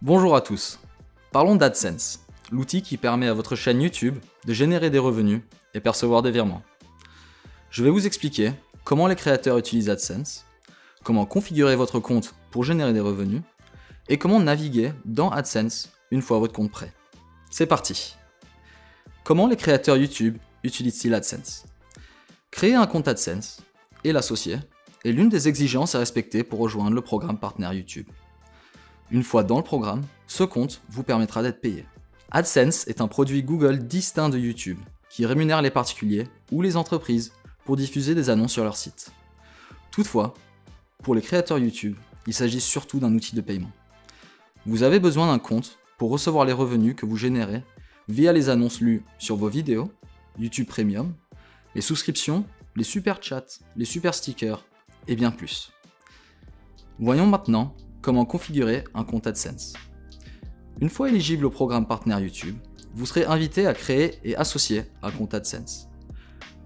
Bonjour à tous. Parlons d'AdSense, l'outil qui permet à votre chaîne YouTube de générer des revenus et percevoir des virements. Je vais vous expliquer comment les créateurs utilisent AdSense, comment configurer votre compte pour générer des revenus et comment naviguer dans AdSense une fois votre compte prêt. C'est parti. Comment les créateurs YouTube utilisent-ils AdSense? Créer un compte AdSense et l'associer est l'une des exigences à respecter pour rejoindre le programme partenaire YouTube. Une fois dans le programme, ce compte vous permettra d'être payé. AdSense est un produit Google distinct de YouTube qui rémunère les particuliers ou les entreprises pour diffuser des annonces sur leur site. Toutefois, pour les créateurs YouTube, il s'agit surtout d'un outil de paiement. Vous avez besoin d'un compte pour recevoir les revenus que vous générez via les annonces lues sur vos vidéos, YouTube Premium, les souscriptions, les super chats, les super stickers et bien plus. Voyons maintenant comment configurer un compte AdSense. Une fois éligible au programme partenaire YouTube, vous serez invité à créer et associer un compte AdSense.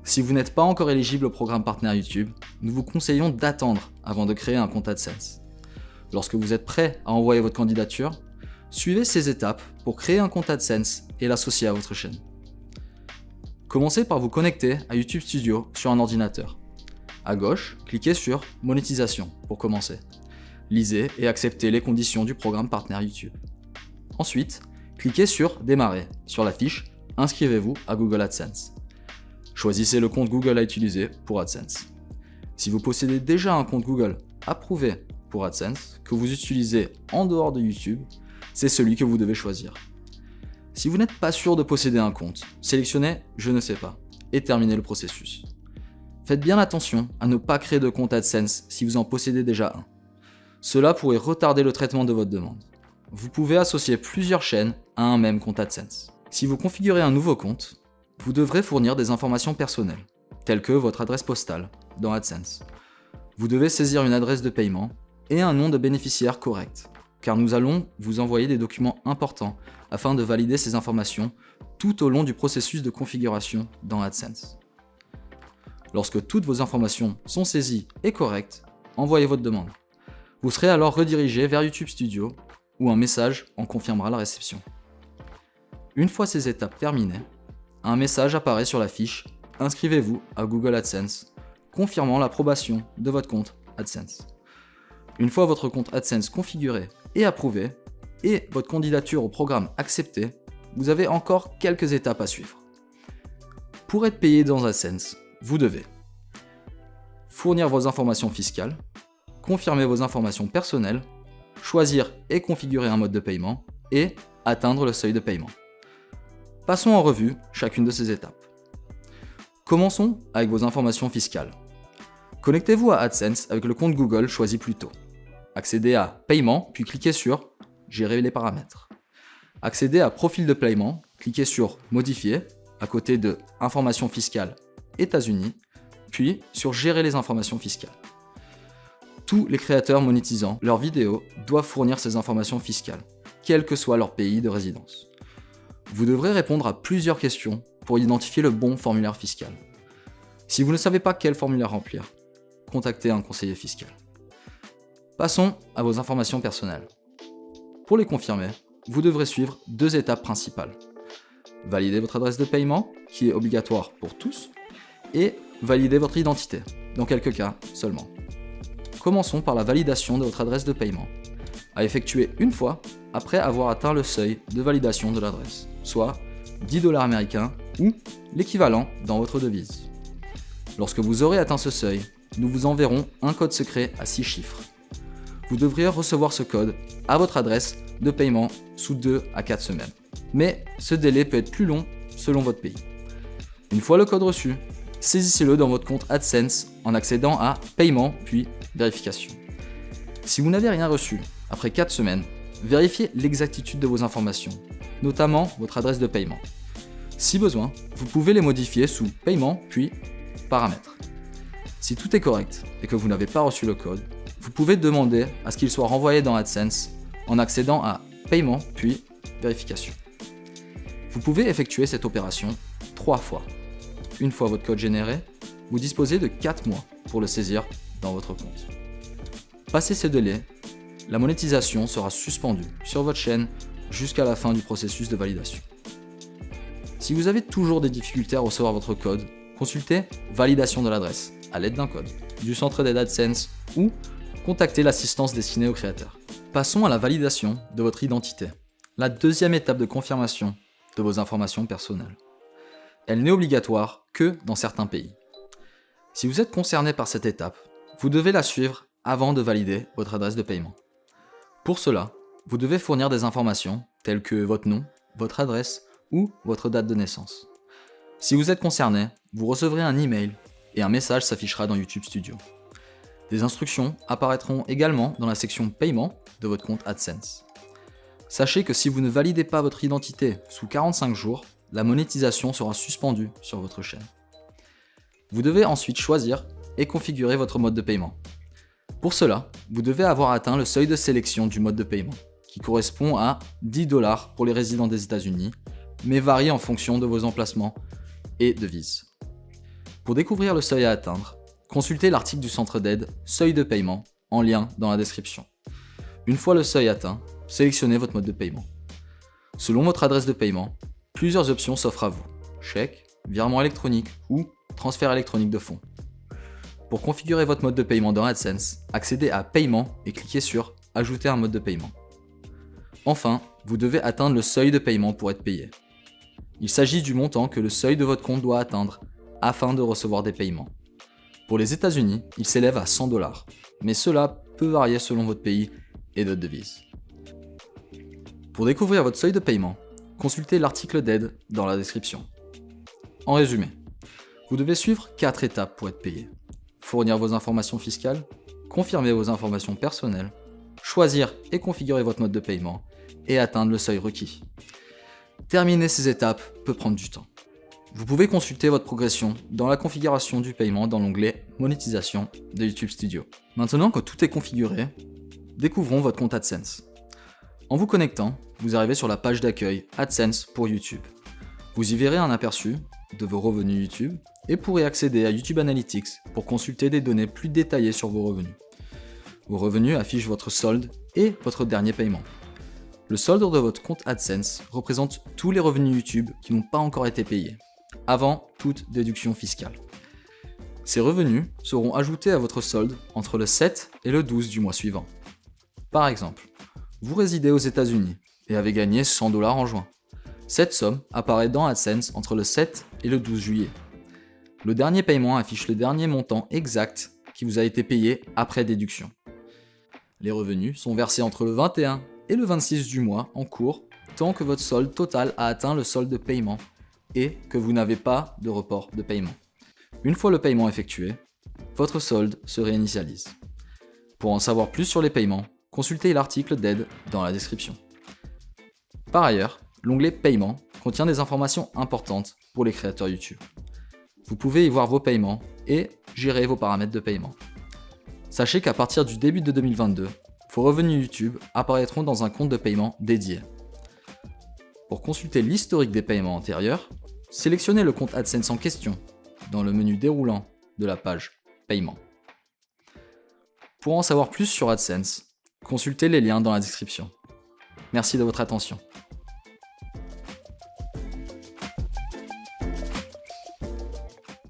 Si vous n'êtes pas encore éligible au programme partenaire YouTube, nous vous conseillons d'attendre avant de créer un compte AdSense. Lorsque vous êtes prêt à envoyer votre candidature, suivez ces étapes pour créer un compte AdSense et l'associer à votre chaîne. Commencez par vous connecter à YouTube Studio sur un ordinateur. À gauche, cliquez sur « Monétisation » pour commencer. Lisez et acceptez les conditions du programme partenaire YouTube. Ensuite, cliquez sur « Démarrer » sur la fiche « Inscrivez-vous à Google AdSense ». Choisissez le compte Google à utiliser pour AdSense. Si vous possédez déjà un compte Google approuvé pour AdSense, que vous utilisez en dehors de YouTube, c'est celui que vous devez choisir. Si vous n'êtes pas sûr de posséder un compte, sélectionnez « Je ne sais pas » et terminez le processus. Faites bien attention à ne pas créer de compte AdSense si vous en possédez déjà un. Cela pourrait retarder le traitement de votre demande. Vous pouvez associer plusieurs chaînes à un même compte AdSense. Si vous configurez un nouveau compte, vous devrez fournir des informations personnelles, telles que votre adresse postale dans AdSense. Vous devez saisir une adresse de paiement et un nom de bénéficiaire correct, car nous allons vous envoyer des documents importants afin de valider ces informations tout au long du processus de configuration dans AdSense. Lorsque toutes vos informations sont saisies et correctes, envoyez votre demande. Vous serez alors redirigé vers YouTube Studio où un message en confirmera la réception. Une fois ces étapes terminées, un message apparaît sur la fiche « Inscrivez-vous à Google AdSense » confirmant l'approbation de votre compte AdSense. Une fois votre compte AdSense configuré et approuvé et votre candidature au programme acceptée, vous avez encore quelques étapes à suivre. Pour être payé dans AdSense, vous devez fournir vos informations fiscales, confirmer vos informations personnelles, choisir et configurer un mode de paiement et atteindre le seuil de paiement. Passons en revue chacune de ces étapes. Commençons avec vos informations fiscales. Connectez-vous à AdSense avec le compte Google choisi plus tôt. Accédez à Paiement, puis cliquez sur Gérer les paramètres. Accédez à Profil de paiement, cliquez sur Modifier, à côté de Informations fiscales États-Unis, puis sur Gérer les informations fiscales. Tous les créateurs monétisant leurs vidéos doivent fournir ces informations fiscales, quel que soit leur pays de résidence. Vous devrez répondre à plusieurs questions pour identifier le bon formulaire fiscal. Si vous ne savez pas quel formulaire remplir, contactez un conseiller fiscal. Passons à vos informations personnelles. Pour les confirmer, vous devrez suivre deux étapes principales. Valider votre adresse de paiement, qui est obligatoire pour tous, et valider votre identité, dans quelques cas seulement. Commençons par la validation de votre adresse de paiement, à effectuer une fois après avoir atteint le seuil de validation de l'adresse, soit 10 $ américains ou l'équivalent dans votre devise. Lorsque vous aurez atteint ce seuil, nous vous enverrons un code secret à 6 chiffres. Vous devriez recevoir ce code à votre adresse de paiement sous 2 à 4 semaines. Mais ce délai peut être plus long selon votre pays. Une fois le code reçu, saisissez-le dans votre compte AdSense en accédant à Paiement puis Vérification. Si vous n'avez rien reçu après 4 semaines, vérifiez l'exactitude de vos informations, notamment votre adresse de paiement. Si besoin, vous pouvez les modifier sous Paiement puis Paramètres. Si tout est correct et que vous n'avez pas reçu le code, vous pouvez demander à ce qu'il soit renvoyé dans AdSense en accédant à Paiement puis Vérification. Vous pouvez effectuer cette opération 3 fois. Une fois votre code généré, vous disposez de 4 mois pour le saisir dans votre compte. Passé ce délai, la monétisation sera suspendue sur votre chaîne jusqu'à la fin du processus de validation. Si vous avez toujours des difficultés à recevoir votre code, consultez Validation de l'adresse à l'aide d'un code du centre d'aide AdSense ou contactez l'assistance destinée aux créateurs. Passons à la validation de votre identité, la deuxième étape de confirmation de vos informations personnelles. Elle n'est obligatoire que dans certains pays. Si vous êtes concerné par cette étape, vous devez la suivre avant de valider votre adresse de paiement. Pour cela, vous devez fournir des informations telles que votre nom, votre adresse ou votre date de naissance. Si vous êtes concerné, vous recevrez un email et un message s'affichera dans YouTube Studio. Des instructions apparaîtront également dans la section Paiement de votre compte AdSense. Sachez que si vous ne validez pas votre identité sous 45 jours, la monétisation sera suspendue sur votre chaîne. Vous devez ensuite choisir et configurer votre mode de paiement. Pour cela, vous devez avoir atteint le seuil de sélection du mode de paiement, qui correspond à 10 $ pour les résidents des États-Unis, mais varie en fonction de vos emplacements et devises. Pour découvrir le seuil à atteindre, consultez l'article du centre d'aide Seuil de paiement en lien dans la description. Une fois le seuil atteint, sélectionnez votre mode de paiement. Selon votre adresse de paiement, plusieurs options s'offrent à vous: chèque, virement électronique ou transfert électronique de fonds. Pour configurer votre mode de paiement dans AdSense, accédez à Paiement et cliquez sur Ajouter un mode de paiement. Enfin, vous devez atteindre le seuil de paiement pour être payé. Il s'agit du montant que le seuil de votre compte doit atteindre afin de recevoir des paiements. Pour les États-Unis, il s'élève à 100 $, mais cela peut varier selon votre pays et d'autres devises. Pour découvrir votre seuil de paiement, consultez l'article d'aide dans la description. En résumé, vous devez suivre 4 étapes pour être payé: fournir vos informations fiscales, confirmer vos informations personnelles, choisir et configurer votre mode de paiement et atteindre le seuil requis. Terminer ces étapes peut prendre du temps. Vous pouvez consulter votre progression dans la configuration du paiement dans l'onglet Monétisation de YouTube Studio. Maintenant que tout est configuré, découvrons votre compte AdSense. En vous connectant, vous arrivez sur la page d'accueil AdSense pour YouTube. Vous y verrez un aperçu de vos revenus YouTube et pourrez accéder à YouTube Analytics pour consulter des données plus détaillées sur vos revenus. Vos revenus affichent votre solde et votre dernier paiement. Le solde de votre compte AdSense représente tous les revenus YouTube qui n'ont pas encore été payés, avant toute déduction fiscale. Ces revenus seront ajoutés à votre solde entre le 7 et le 12 du mois suivant. Par exemple, vous résidez aux États-Unis et avez gagné 100 $ en juin. Cette somme apparaît dans AdSense entre le 7 et le 12 juillet. Le dernier paiement affiche le dernier montant exact qui vous a été payé après déduction. Les revenus sont versés entre le 21 et le 26 du mois en cours tant que votre solde total a atteint le solde de paiement et que vous n'avez pas de report de paiement. Une fois le paiement effectué, votre solde se réinitialise. Pour en savoir plus sur les paiements, consultez l'article d'aide dans la description. Par ailleurs, l'onglet Paiement contient des informations importantes pour les créateurs YouTube. Vous pouvez y voir vos paiements et gérer vos paramètres de paiement. Sachez qu'à partir du début de 2022, vos revenus YouTube apparaîtront dans un compte de paiement dédié. Pour consulter l'historique des paiements antérieurs, sélectionnez le compte AdSense en question dans le menu déroulant de la page Paiement. Pour en savoir plus sur AdSense, consultez les liens dans la description. Merci de votre attention.